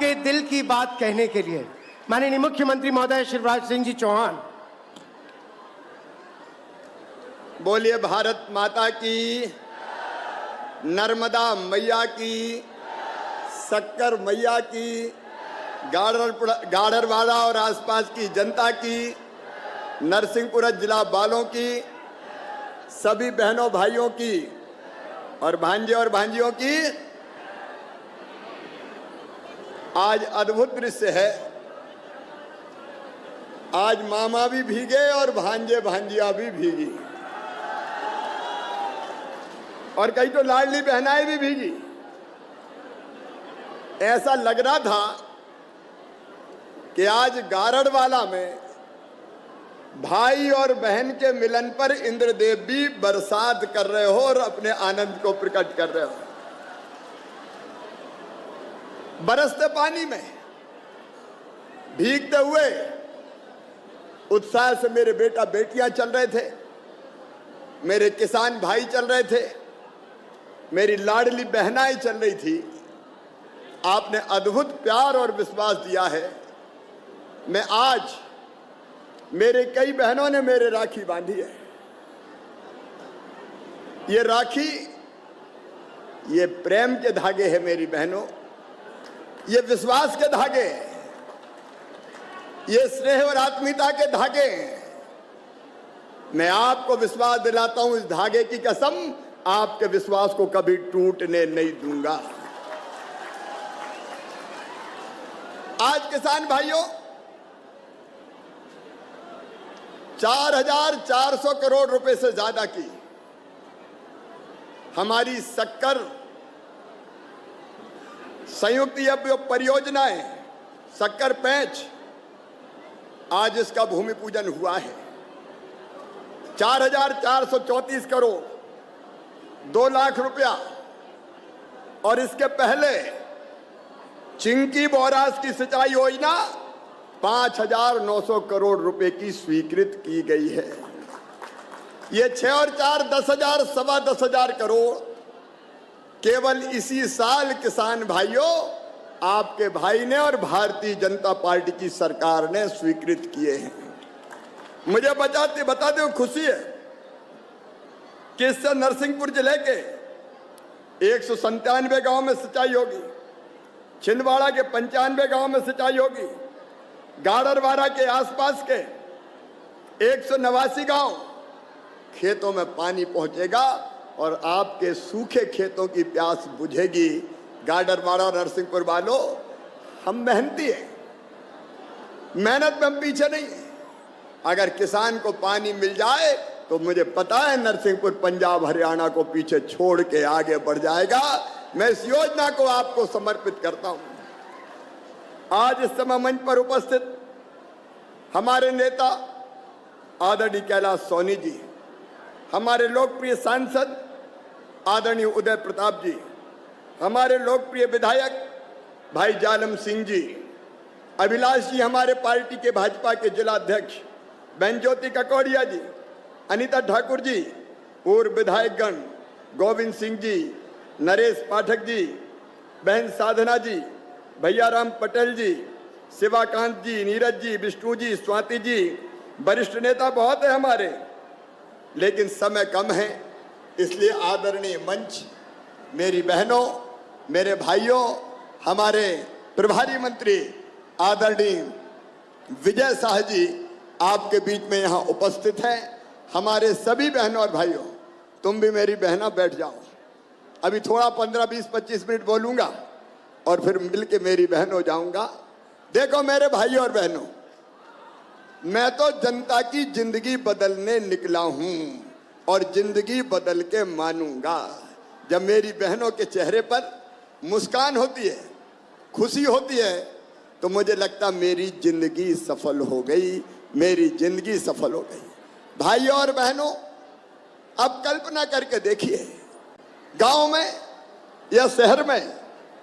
आपके दिल की बात कहने के लिए माननीय मुख्यमंत्री महोदय शिवराज सिंह जी चौहान। बोलिए भारत माता की, नर्मदा मैया की, शक्कर मैया की, गाड़रवाड़ा और आसपास की जनता की, नरसिंहपुर जिला वालों की, सभी बहनों भाइयों की और भांजे और भांजियों की। आज अद्भुत दृश्य है। आज मामा भी भीगे और भांजे भांजिया भी भीगी और कई तो लाडली बहनाएं भी भीगी। ऐसा लग रहा था कि आज गारड़वाला में भाई और बहन के मिलन पर इंद्रदेव भी बरसात कर रहे हो और अपने आनंद को प्रकट कर रहे हो। बरसते पानी में भीगते हुए उत्साह से मेरे बेटा बेटियां चल रहे थे, मेरे किसान भाई चल रहे थे, मेरी लाडली बहनाएं चल रही थी। आपने अद्भुत प्यार और विश्वास दिया है। मैं आज, मेरे कई बहनों ने मेरे राखी बांधी है। ये राखी, ये प्रेम के धागे हैं मेरी बहनों, ये विश्वास के धागे हैं, ये स्नेह और आत्मीयता के धागे हैं। मैं आपको विश्वास दिलाता हूं, इस धागे की कसम, आपके विश्वास को कभी टूटने नहीं दूंगा। आज किसान भाइयों, 4,400 करोड़ रुपए से ज्यादा की हमारी शक्कर संयुक्त परियोजनाएं, शक्कर पैंच, आज इसका भूमि पूजन हुआ है। 4,434 करोड़, 2 लाख रुपया। और इसके पहले चिंकी बोरास की सिंचाई योजना 5,900 करोड़ रुपए की स्वीकृत की गई है। ये 6 और 4 10,000, सवा 10,000 करोड़ केवल इसी साल किसान भाइयों, आपके भाई ने और भारतीय जनता पार्टी की सरकार ने स्वीकृत किए हैं। मुझे बताते हो खुशी है कि इससे नरसिंहपुर जिले के 197 गांव में सिंचाई होगी, छिंदवाड़ा के 95 गांव में सिंचाई होगी, गाड़रवाड़ा के आसपास के 189 गांव खेतों में पानी पहुंचेगा और आपके सूखे खेतों की प्यास बुझेगी। गाड़रवाड़ा और नरसिंहपुर वालों, हम मेहनती हैं, मेहनत में हम पीछे नहीं हैं। अगर किसान को पानी मिल जाए तो मुझे पता है नरसिंहपुर पंजाब हरियाणा को पीछे छोड़ के आगे बढ़ जाएगा। मैं इस योजना को आपको समर्पित करता हूं। आज इस समय मंच पर उपस्थित हमारे नेता आदरणीय कैलाश सोनी जी, हमारे लोकप्रिय सांसद आदरणीय उदय प्रताप जी, हमारे लोकप्रिय विधायक भाई जालम सिंह जी, अभिलाष जी, हमारे पार्टी के भाजपा के जिला अध्यक्ष बहन ज्योति ककोड़िया जी, अनीता ठाकुर जी, पूर्व विधायकगण गोविंद सिंह जी, नरेश पाठक जी, बहन साधना जी, भैया राम पटेल जी, शिवाकांत जी, नीरज जी, विष्णु जी, स्वाति जी, वरिष्ठ नेता बहुत है हमारे, लेकिन समय कम है, इसलिए आदरणीय मंच, मेरी बहनों, मेरे भाइयों, हमारे प्रभारी मंत्री आदरणीय विजय शाह जी आपके बीच में यहाँ उपस्थित हैं। हमारे सभी बहनों और भाइयों, तुम भी मेरी बहना बैठ जाओ। अभी थोड़ा 15, 20, 25 मिनट बोलूँगा और फिर मिल के मेरी बहन हो जाऊँगा। देखो मेरे भाइयों और बहनों, मैं तो जनता की जिंदगी बदलने निकला हूँ और जिंदगी बदल के मानूंगा। जब मेरी बहनों के चेहरे पर मुस्कान होती है, खुशी होती है, तो मुझे लगता मेरी जिंदगी सफल हो गई, मेरी जिंदगी सफल हो गई। भाइयों और बहनों, अब कल्पना करके देखिए, गांव में या शहर में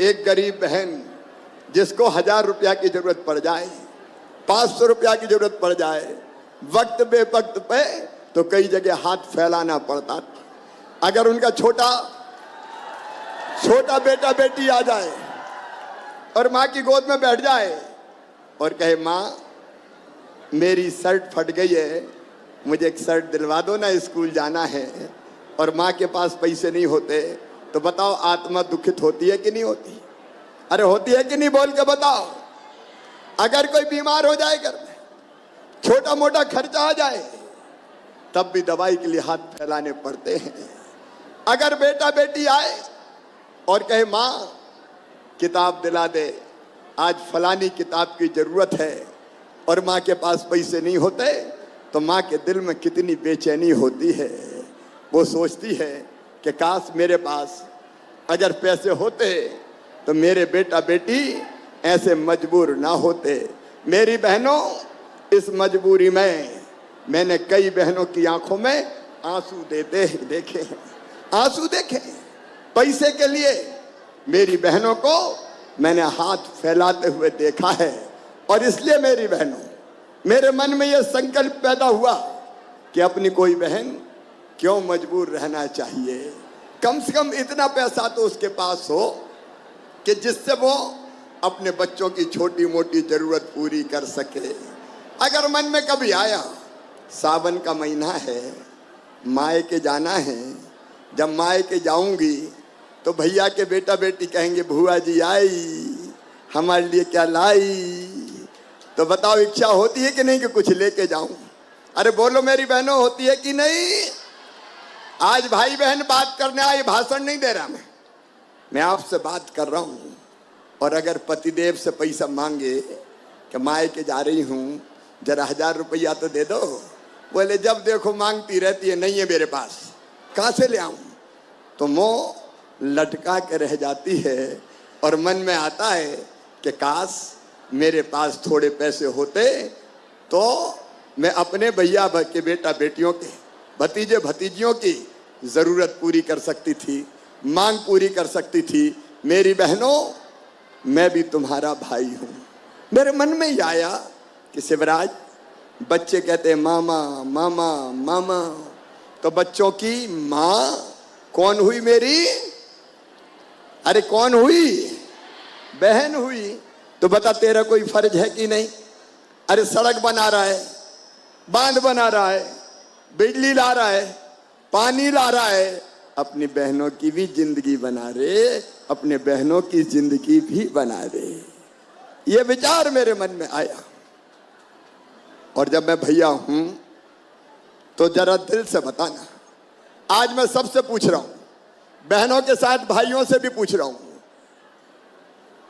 एक गरीब बहन जिसको 1,000 रुपया की जरूरत पड़ जाए, 500 रुपया की जरूरत पड़ जाए, वक्त बेवक्त पे तो कई जगह हाथ फैलाना पड़ता था। अगर उनका छोटा बेटा बेटी आ जाए और माँ की गोद में बैठ जाए और कहे माँ मेरी शर्ट फट गई है, मुझे एक शर्ट दिलवा दो ना, स्कूल जाना है, और माँ के पास पैसे नहीं होते, तो बताओ आत्मा दुखित होती है कि नहीं होती? अरे होती है कि नहीं, बोल के बताओ। अगर कोई बीमार हो जाए घर में, छोटा मोटा खर्चा आ जाए, तब भी दवाई के लिए हाथ फैलाने पड़ते हैं। अगर बेटा बेटी आए और कहे माँ किताब दिला दे, आज फलानी किताब की जरूरत है, और माँ के पास पैसे नहीं होते, तो माँ के दिल में कितनी बेचैनी होती है। वो सोचती है कि काश मेरे पास अगर पैसे होते तो मेरे बेटा बेटी ऐसे मजबूर ना होते। मेरी बहनों, इस मजबूरी में मैंने कई बहनों की आंखों में आंसू देते देखे हैं, आंसू देखे। पैसे के लिए मेरी बहनों को मैंने हाथ फैलाते हुए देखा है, और इसलिए मेरी बहनों, मेरे मन में यह संकल्प पैदा हुआ कि अपनी कोई बहन क्यों मजबूर रहना चाहिए। कम से कम इतना पैसा तो उसके पास हो कि जिससे वो अपने बच्चों की छोटी मोटी जरूरत पूरी कर सके। अगर मन में कभी आया सावन का महीना है, मायके जाना है, जब मायके जाऊंगी तो भैया के बेटा बेटी कहेंगे भुआ जी आई, हमारे लिए क्या लाई। तो बताओ इच्छा होती है कि नहीं कि कुछ लेके जाऊं? अरे बोलो मेरी बहनों, होती है कि नहीं? आज भाई बहन बात करने आए, भाषण नहीं दे रहा मैं आपसे बात कर रहा हूं। और अगर पतिदेव से पैसा मांगे कि मायके जा रही हूं, जरा 1000 रुपया तो दे दो, बोले जब देखो मांगती रहती है, नहीं है मेरे पास, कहां से ले आऊं? तो मुंह लटका के रह जाती है, और मन में आता है कि काश मेरे पास थोड़े पैसे होते तो मैं अपने भैया के बेटा बेटियों के, भतीजे भतीजियों की जरूरत पूरी कर सकती थी, मांग पूरी कर सकती थी। मेरी बहनों, मैं भी तुम्हारा भाई हूं। मेरे मन में ही आया कि शिवराज, बच्चे कहते हैं मामा मामा मामा, तो बच्चों की मां कौन हुई मेरी? अरे कौन हुई? बहन हुई। तो बता तेरा कोई फर्ज है कि नहीं? अरे सड़क बना रहा है, बांध बना रहा है, बिजली ला रहा है, पानी ला रहा है, अपनी बहनों की भी जिंदगी बना रे, अपने बहनों की जिंदगी भी बना रे। ये विचार मेरे मन में आया, और जब मैं भैया हूं तो जरा दिल से बताना। आज मैं सबसे पूछ रहा हूं, बहनों के साथ भाइयों से भी पूछ रहा हूं।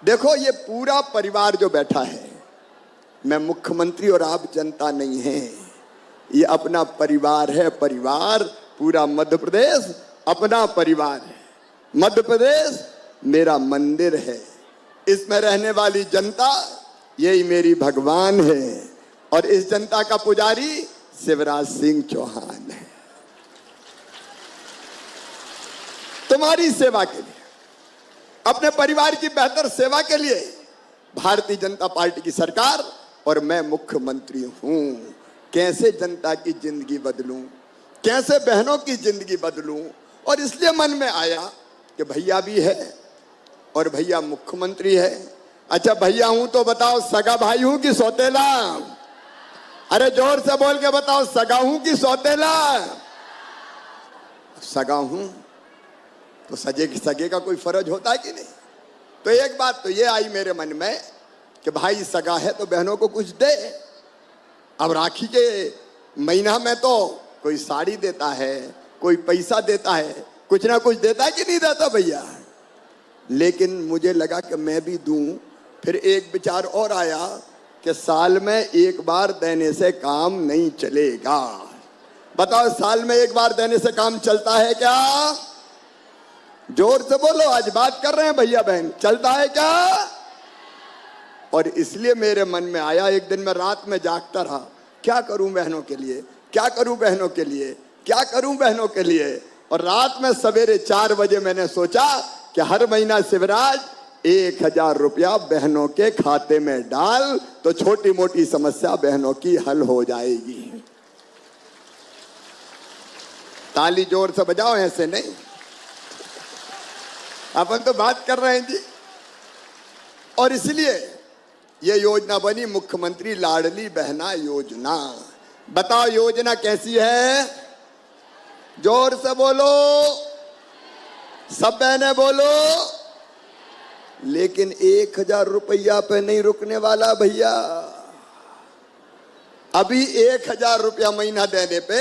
देखो ये पूरा परिवार जो बैठा है, मैं मुख्यमंत्री और आप जनता नहीं है, ये अपना परिवार है। परिवार पूरा मध्य प्रदेश अपना परिवार है। मध्य प्रदेश मेरा मंदिर है, इसमें रहने वाली जनता यही मेरी भगवान है, और इस जनता का पुजारी शिवराज सिंह चौहान है। तुम्हारी सेवा के लिए, अपने परिवार की बेहतर सेवा के लिए भारतीय जनता पार्टी की सरकार और मैं मुख्यमंत्री हूं। कैसे जनता की जिंदगी बदलूं, कैसे बहनों की जिंदगी बदलूं, और इसलिए मन में आया कि भैया भी है और भैया मुख्यमंत्री है। अच्छा भैया हूं तो बताओ सगा भाई हूं कि सौतेला? अरे जोर से बोल के बताओ, सगा हूं कि सौतेला? सगा हूं तो सगे का कोई फर्ज होता है कि नहीं? तो एक बात तो ये आई मेरे मन में कि भाई सगा है तो बहनों को कुछ दे। अब राखी के महीना में तो कोई साड़ी देता है, कोई पैसा देता है, कुछ ना कुछ देता है कि नहीं देता भैया? लेकिन मुझे लगा कि मैं भी दूं। फिर एक विचार और आया कि साल में एक बार देने से काम नहीं चलेगा। बताओ साल में एक बार देने से काम चलता है क्या? जोर से बोलो, आज बात कर रहे हैं भैया बहन, चलता है क्या? और इसलिए मेरे मन में आया, एक दिन मैं रात में जागता रहा, क्या करूं बहनों के लिए, क्या करूं बहनों के लिए, क्या करूं बहनों के लिए। और रात में सवेरे 4 बजे मैंने सोचा कि हर महीना शिवराज 1000 रुपया बहनों के खाते में डाल, तो छोटी मोटी समस्या बहनों की हल हो जाएगी। ताली जोर से बजाओ, ऐसे नहीं, अपन तो बात कर रहे हैं जी। और इसलिए ये योजना बनी मुख्यमंत्री लाडली बहना योजना। बताओ योजना कैसी है? जोर से बोलो, सब बहनें बोलो। लेकिन 1,000 रुपया पे नहीं रुकने वाला भैया। अभी 1,000 रुपया महीना देने पे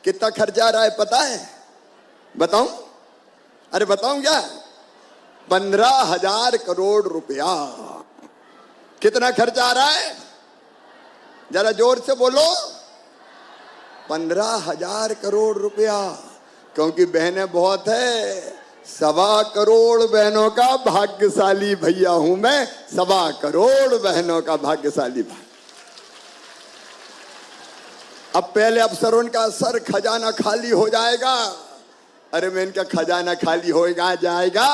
कितना खर्चा आ रहा है पता है? बताऊं? अरे बताऊं क्या? 15,000 करोड़ रुपया। कितना खर्चा आ रहा है? जरा जोर से बोलो। 15,000 करोड़ रुपया। क्योंकि बहनें बहुत है। 1.25 करोड़ बहनों का भाग्यशाली भैया हूं मैं। 1.25 करोड़ बहनों का भाग्यशाली भाई। अब पहले अफसरों का सर खजाना खाली हो जाएगा। अरे मैं इनका खजाना खाली होगा जाएगा,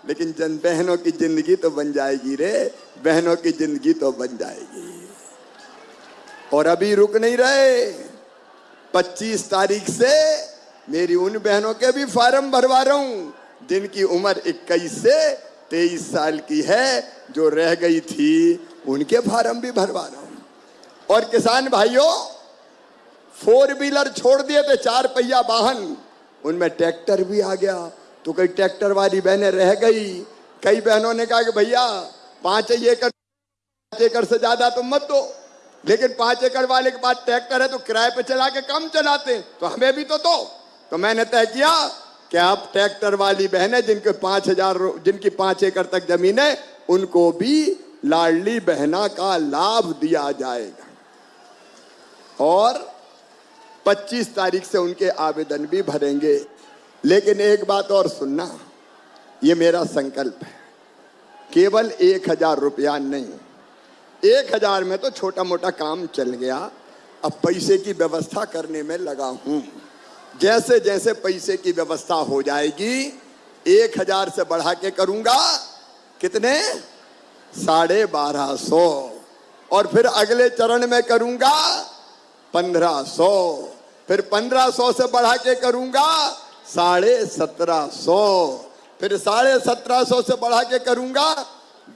लेकिन जन बहनों की जिंदगी तो बन जाएगी रे। बहनों की जिंदगी तो बन जाएगी। और अभी रुक नहीं रहे। 25 तारीख से मेरी उन बहनों के भी फार्म भरवा रहा हूं जिनकी उम्र 21 से 23 साल की है। जो रह गई थी उनके फार्म भी भरवा रहा हूं। और किसान भाइयों, 4 व्हीलर छोड़ दिए थे, 4 पहिया वाहन, उनमें ट्रैक्टर भी आ गया। तो कई ट्रैक्टर वाली बहनें रह गई। कई बहनों ने कहा कि भैया 5 एकड़ से ज्यादा तुम मत दो, लेकिन 5 एकड़ वाले के पास ट्रैक्टर है तो किराए पे चला के कम चलाते, तो हमें भी तो दो। तो मैंने तय किया कि आप ट्रैक्टर वाली बहनें जिनके 5 एकड़ तक जमीन है, उनको भी लाडली बहना का लाभ दिया जाएगा। और 25 तारीख से उनके आवेदन भी भरेंगे। लेकिन एक बात और सुनना, ये मेरा संकल्प है। केवल 1,000 रुपया नहीं, 1,000 में तो छोटा मोटा काम चल गया। अब पैसे की व्यवस्था करने में लगा हूं। जैसे जैसे पैसे की व्यवस्था हो जाएगी 1,000 से बढ़ा के करूंगा। कितने? 1250। और फिर अगले चरण में करूंगा 1500। फिर 1500 से बढ़ा के करूंगा 1750। फिर 1750 से बढ़ा के करूंगा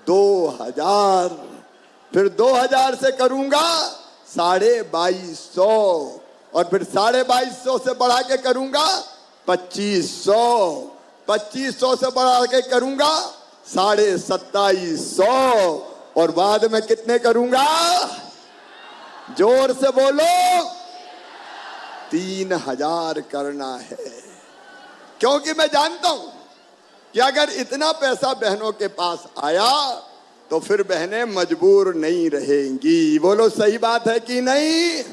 2,000। फिर 2,000 से करूंगा 2250। और फिर 2250 से बढ़ा के करूंगा 2500। 2500 से बढ़ा के करूंगा 2750। और बाद में कितने करूंगा? जोर से बोलो। 3,000 करना है। क्योंकि मैं जानता हूं कि अगर इतना पैसा बहनों के पास आया तो फिर बहनें मजबूर नहीं रहेंगी। बोलो सही बात है कि नहीं?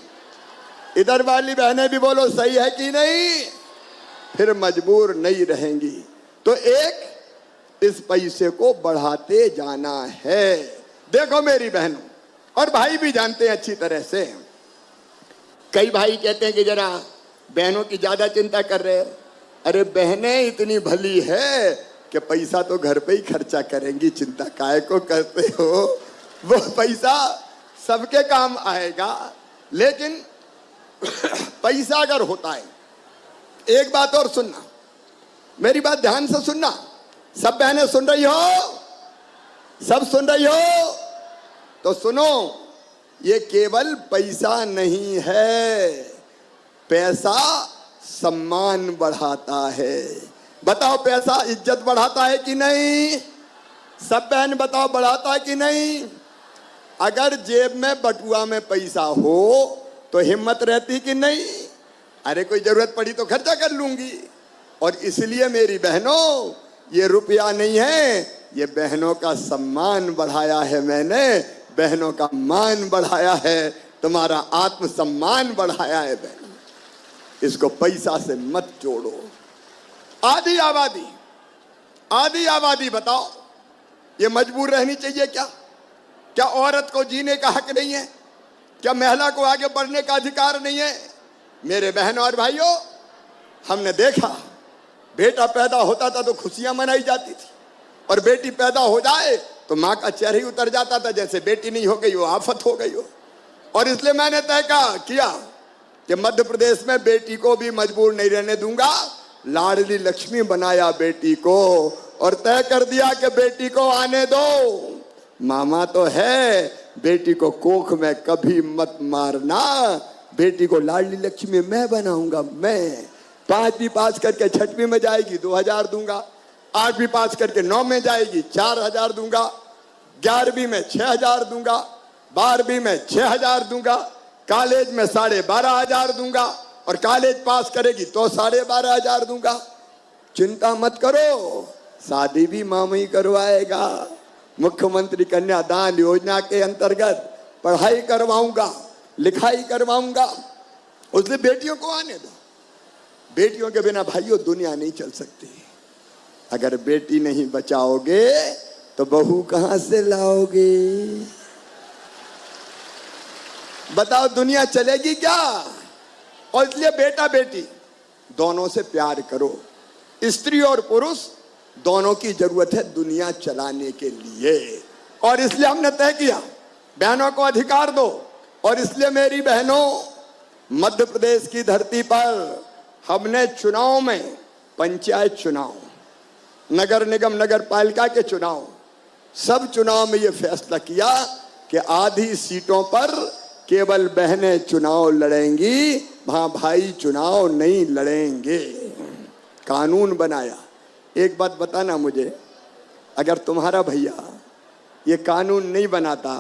इधर वाली बहनें भी बोलो सही है कि नहीं? फिर मजबूर नहीं रहेंगी। तो एक इस पैसे को बढ़ाते जाना है। देखो मेरी बहनों, और भाई भी जानते हैं अच्छी तरह से। कई भाई कहते हैं कि जरा बहनों की ज्यादा चिंता कर रहे हैं। अरे बहनें इतनी भली है कि पैसा तो घर पे ही खर्चा करेंगी, चिंता काहे को करते हो? वो पैसा सबके काम आएगा। लेकिन पैसा अगर होता है, एक बात और सुनना, मेरी बात ध्यान से सुनना। सब बहनें सुन रही हो? सब सुन रही हो? तो सुनो, ये केवल पैसा नहीं है, पैसा सम्मान बढ़ाता है। बताओ पैसा इज्जत बढ़ाता है कि नहीं? सब बहन बताओ बढ़ाता है कि नहीं? अगर जेब में बटुआ में पैसा हो तो हिम्मत रहती कि नहीं? अरे कोई जरूरत पड़ी तो खर्चा कर लूंगी। और इसलिए मेरी बहनों, ये रुपया नहीं है, ये बहनों का सम्मान बढ़ाया है मैंने, बहनों का मान बढ़ाया है, तुम्हारा आत्मसम्मान बढ़ाया है बहन। इसको पैसा से मत जोड़ो। आधी आबादी बताओ, ये मजबूर रहनी चाहिए क्या? क्या औरत को जीने का हक नहीं है? क्या महिला को आगे बढ़ने का अधिकार नहीं है? मेरे बहनों और भाइयों, हमने देखा बेटा पैदा होता था तो खुशियां मनाई जाती थी, और बेटी पैदा हो जाए तो माँ का चेहरा ही उतर जाता था, जैसे बेटी नहीं हो गई हो आफत हो गई हो। और इसलिए मैंने तय किया कि मध्य प्रदेश में बेटी को भी मजबूर नहीं रहने दूंगा। लाडली लक्ष्मी बनाया बेटी को, और तय कर दिया कि बेटी को आने दो। मामा तो है, बेटी को कोख में कभी मत मारना, बेटी को लाडली लक्ष्मी मैं बनाऊंगा मैं। 5वीं पास करके 6वीं में जाएगी 2000 दूंगा, 8वीं पास करके 9 में जाएगी 4000 दूंगा, 11वीं में 6000 दूंगा, 12वीं में 6000 दूंगा, कॉलेज में 12500 दूंगा, और कॉलेज पास करेगी तो 12500 दूंगा। चिंता मत करो, शादी भी मामा ही करवाएगा। मुख्यमंत्री कन्यादान योजना के अंतर्गत पढ़ाई करवाऊंगा, लिखाई करवाऊंगा। उसने बेटियों को आने दो, बेटियों के बिना भाइयों दुनिया नहीं चल सकती। अगर बेटी नहीं बचाओगे तो बहू कहां से लाओगे? बताओ दुनिया चलेगी क्या? और इसलिए बेटा बेटी दोनों से प्यार करो। स्त्री और पुरुष दोनों की जरूरत है दुनिया चलाने के लिए, और इसलिए हमने तय किया बहनों को अधिकार दो। और इसलिए मेरी बहनों, मध्य प्रदेश की धरती पर हमने चुनाव में, पंचायत चुनाव, नगर निगम, नगर पालिका के चुनाव, सब चुनाव में यह फैसला किया कि आधी सीटों पर केवल बहनें चुनाव लड़ेंगी, वहां भाई चुनाव नहीं लड़ेंगे। कानून बनाया। एक बात बताना मुझे, अगर तुम्हारा भैया ये कानून नहीं बनाता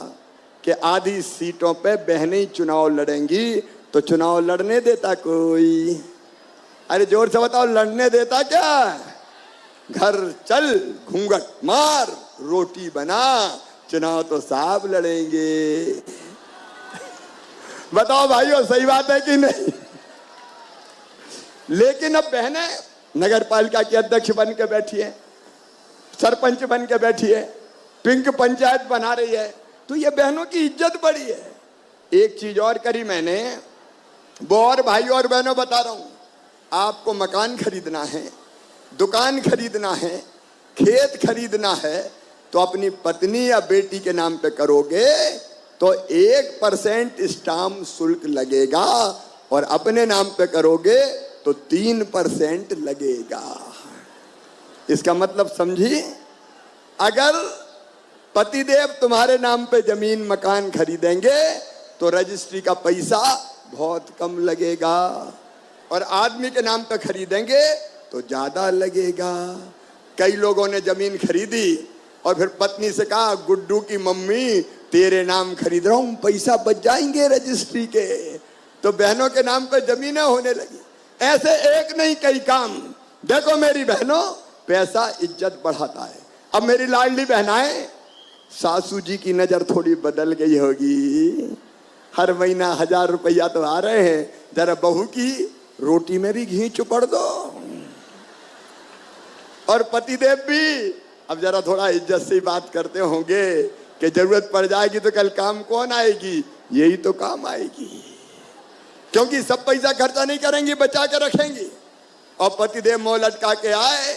कि आधी सीटों पे बहनें ही चुनाव लड़ेंगी, तो चुनाव लड़ने देता कोई? अरे जोर से बताओ, लड़ने देता क्या? घर चल, घूंघट मार, रोटी बना, चुनाव तो साहब लड़ेंगे। बताओ भाइयों, सही बात है कि नहीं? लेकिन अब बहनें नगर पालिका की अध्यक्ष बन के बैठी है, सरपंच बन के बैठी है, पिंक पंचायत बना रही है, तो ये बहनों की इज्जत बढ़ी है। एक चीज और करी मैंने, वो और भाइयों और बहनों बता रहा हूं, आपको मकान खरीदना है, दुकान खरीदना है, खेत खरीदना है, तो अपनी पत्नी या बेटी के नाम पे करोगे तो 1% स्टाम्प शुल्क लगेगा, और अपने नाम पे करोगे तो 3% लगेगा। इसका मतलब समझी? अगर पतिदेव तुम्हारे नाम पे जमीन मकान खरीदेंगे तो रजिस्ट्री का पैसा बहुत कम लगेगा, और आदमी के नाम पे खरीदेंगे तो ज्यादा लगेगा। कई लोगों ने जमीन खरीदी और फिर पत्नी से कहा, गुड्डू की मम्मी तेरे नाम खरीद रहा हूं, पैसा बच जाएंगे रजिस्ट्री के, तो बहनों के नाम पे जमीनें होने लगी। ऐसे एक नहीं कई काम। देखो मेरी बहनों, पैसा इज्जत बढ़ाता है। अब मेरी लाडली बहनाएं, सासू जी की नजर थोड़ी बदल गई होगी, हर महीना 1000 रुपया तो आ रहे हैं, जरा बहू की रोटी में भी घी चुपड़ दो। और पतिदेव भी अब जरा थोड़ा इज्जत से बात करते होंगे कि जरूरत पड़ जाएगी तो कल काम कौन आएगी? यही तो काम आएगी, क्योंकि सब पैसा खर्चा नहीं करेंगी, बचा के रखेंगी। और पतिदेव मुंह लटका के आए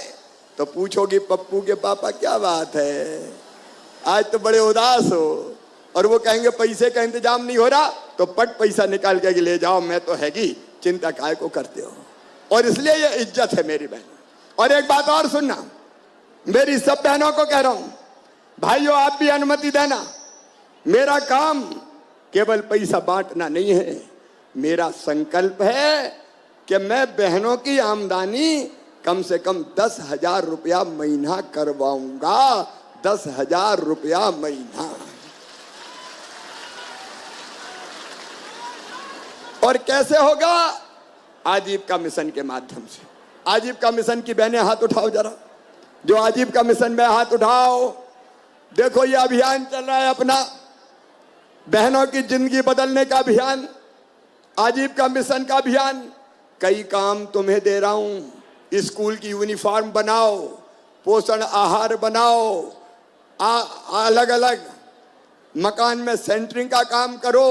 तो पूछोगी, पप्पू के पापा क्या बात है, आज तो बड़े उदास हो? और वो कहेंगे पैसे का इंतजाम नहीं हो रहा, तो पट पैसा निकाल के ले जाओ, मैं तो हैगी, चिंता काय को करते हो। और इसलिए ये इज्जत है मेरी बहन। और एक बात और सुनना, मेरी सब बहनों को कह रहा हूं, भाइयों आप भी अनुमति देना। मेरा काम केवल पैसा बांटना नहीं है, मेरा संकल्प है कि मैं बहनों की आमदनी कम से कम 10,000 रुपया महीना करवाऊंगा। 10,000 रुपया महीना। और कैसे होगा? आजीविका मिशन के माध्यम से। आजीविका मिशन की बहनें हाथ उठाओ जरा, जो आजीविका मिशन में, हाथ उठाओ। देखो ये अभियान चल रहा है अपना, बहनों की जिंदगी बदलने का अभियान, आजीविका मिशन का अभियान। कई काम तुम्हें दे रहा हूं, स्कूल की यूनिफॉर्म बनाओ, पोषण आहार बनाओ, अलग अलग मकान में सेंटरिंग का काम करो।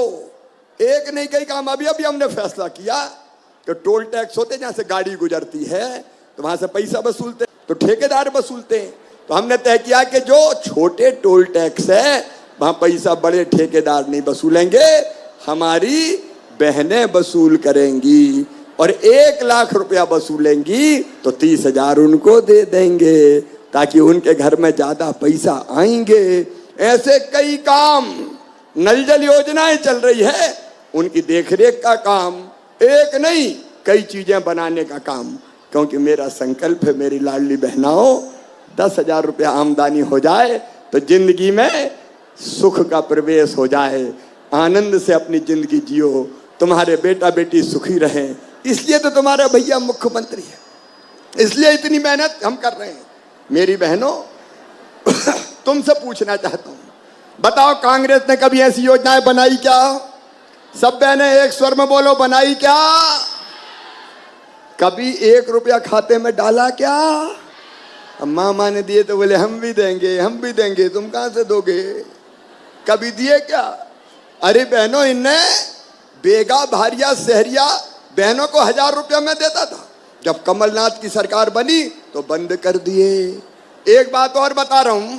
एक नहीं कई काम। अभी अभी हमने फैसला किया कि टोल टैक्स होते, जहां से गाड़ी गुजरती है तो वहां से पैसा वसूलते, तो ठेकेदार वसूलते हैं। तो हमने तय किया कि जो छोटे टोल टैक्स है वहां पैसा बड़े ठेकेदार नहीं वसूलेंगे, हमारी बहनें वसूल करेंगी। और 1 लाख रुपया वसूलेंगी तो 30,000 उनको दे देंगे, ताकि उनके घर में ज्यादा पैसा आएंगे। ऐसे कई काम, नल जल योजनाएं चल रही है, उनकी देखरेख का काम, एक नहीं कई चीजें बनाने का काम। क्योंकि मेरा संकल्प है मेरी लाडली बहनाओं, 10,000 रुपया आमदनी हो जाए तो जिंदगी में सुख का प्रवेश हो जाए, आनंद से अपनी जिंदगी जियो, तुम्हारे बेटा बेटी सुखी रहें। इसलिए तो तुम्हारा भैया मुख्यमंत्री है, इसलिए इतनी मेहनत हम कर रहे हैं। मेरी बहनों, तुमसे पूछना चाहता हूं, बताओ कांग्रेस ने कभी ऐसी योजनाएं बनाई क्या? सब बहनें एक स्वर में बोलो, बनाई क्या? कभी 1 रुपया खाते में डाला क्या? अब मामा ने दिए तो बोले हम भी देंगे, हम भी देंगे, तुम कहां से दोगे? कभी दिए क्या? अरे बहनों, इनने बेगा भारिया शहरिया बहनों को 1,000 रुपया में देता था, जब कमलनाथ की सरकार बनी तो बंद कर दिए। एक बात और बता रहा हूं,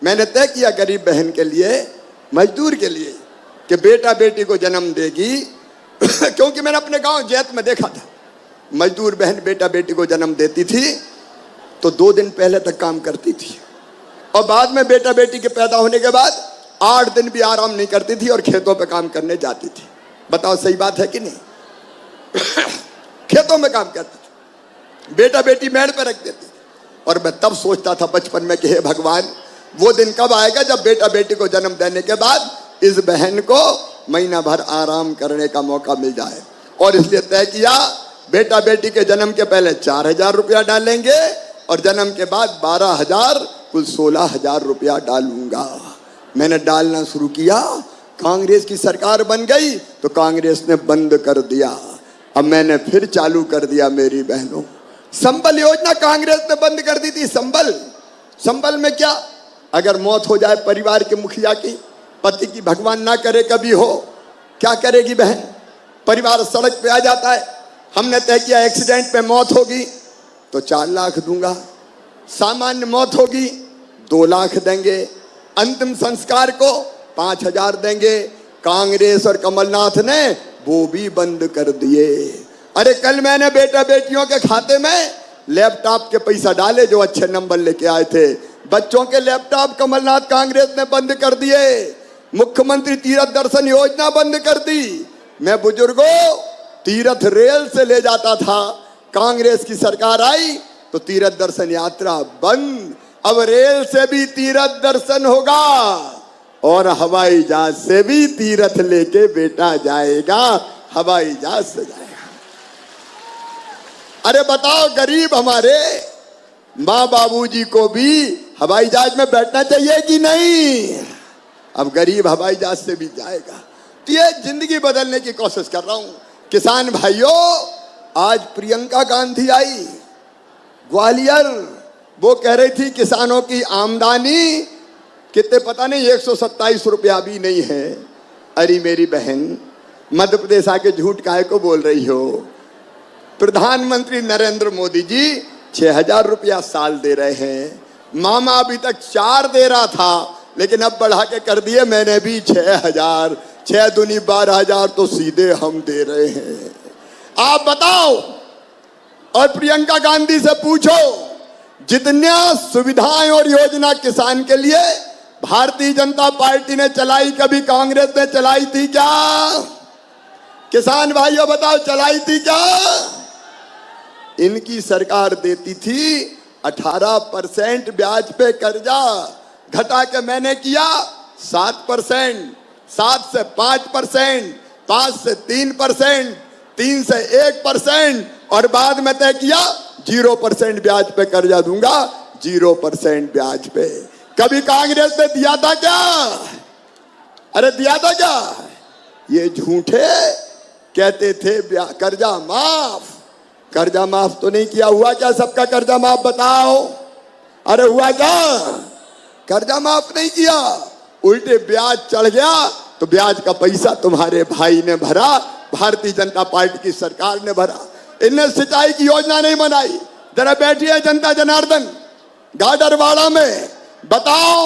मैंने तय किया गरीब बहन के लिए, मजदूर के लिए, कि बेटा बेटी को जन्म देगी क्योंकि मैंने अपने गांव जैत में देखा था, मजदूर बहन बेटा बेटी को जन्म देती थी तो 2 दिन पहले तक काम करती थी, और बाद में बेटा बेटी के पैदा होने के बाद 8 दिन भी आराम नहीं करती थी और खेतों पे काम करने जाती थी। बताओ सही बात है कि नहीं? खेतों में काम करती थी, बेटा बेटी मेड़ पे रख देती। और मैं तब सोचता था बचपन में कि हे भगवान, वो दिन कब आएगा जब बेटा बेटी को जन्म देने के बाद इस बहन को महीना भर आराम करने का मौका मिल जाए। और इसलिए तय किया, बेटा बेटी के जन्म के पहले 4,000 रुपया डालेंगे और जन्म के बाद 12,000, कुल 16,000 रुपया डालूंगा। मैंने डालना शुरू किया, कांग्रेस की सरकार बन गई तो कांग्रेस ने बंद कर दिया। अब मैंने फिर चालू कर दिया। मेरी बहनों, संबल योजना कांग्रेस ने बंद कर दी थी। संबल में क्या, अगर मौत हो जाए परिवार के मुखिया की, पति की, भगवान ना करे कभी हो, क्या करेगी बहन? परिवार सड़क पे आ जाता है। हमने तय किया एक्सीडेंट पे मौत होगी तो 4 लाख दूंगा, सामान्य मौत होगी 2 लाख देंगे, अंतिम संस्कार को 5,000 देंगे। कांग्रेस और कमलनाथ ने वो भी बंद कर दिए। अरे कल मैंने बेटा बेटियों के खाते में लैपटॉप के पैसा डाले जो अच्छे नंबर लेके आए थे। बच्चों के लैपटॉप कमलनाथ कांग्रेस ने बंद कर दिए। मुख्यमंत्री तीर्थ दर्शन योजना बंद कर दी। मैं बुजुर्गों तीर्थ रेल से ले जाता था, कांग्रेस की सरकार आई तो तीर्थ दर्शन यात्रा बंद। अब रेल से भी तीर्थ दर्शन होगा और हवाई जहाज से भी तीर्थ लेके बेटा जाएगा, हवाई जहाज से जाएगा। अरे बताओ, गरीब हमारे माँ बाबूजी को भी हवाई जहाज में बैठना चाहिए कि नहीं? अब गरीब हवाई जहाज से भी जाएगा। तो ये जिंदगी बदलने की कोशिश कर रहा हूं। किसान भाइयों, आज प्रियंका गांधी आई ग्वालियर, वो कह रही थी किसानों की आमदनी कितने पता नहीं, 127 रुपया भी नहीं है। अरे मेरी बहन, मध्य प्रदेश आके झूठ काहे को बोल रही हो? प्रधानमंत्री नरेंद्र मोदी जी 6,000 रुपया साल दे रहे हैं। मामा अभी तक 4 दे रहा था, लेकिन अब बढ़ा के कर दिए मैंने भी 6,000। 6 दूनी 12,000 तो सीधे हम दे रहे हैं। आप बताओ, और प्रियंका गांधी से पूछो, जितनी सुविधाएं और योजना किसान के लिए भारतीय जनता पार्टी ने चलाई, कभी कांग्रेस ने चलाई थी क्या? किसान भाइयों बताओ, चलाई थी क्या? इनकी सरकार देती थी 18% ब्याज पे कर्जा, घटा के मैंने किया 7%, 7 से 5%, 5 से 3%, 3 से 1%, और बाद में तय किया 0% ब्याज पे कर्जा दूंगा, 0% ब्याज पे। कभी कांग्रेस ने दिया था क्या? अरे दिया था क्या? ये झूठे कहते थे कर्जा माफ। कर्जा माफ तो नहीं किया। हुआ क्या सबका कर्जा माफ? बताओ। अरे हुआ क्या? कर्जा माफ नहीं किया, उल्टे ब्याज चढ़ गया। तो ब्याज का पैसा तुम्हारे भाई ने भरा, भारतीय जनता पार्टी की सरकार ने भरा। इनने सिंचाई की योजना नहीं बनाई। जरा बैठिए जनता जनार्दन गाडरवाड़ा में, बताओ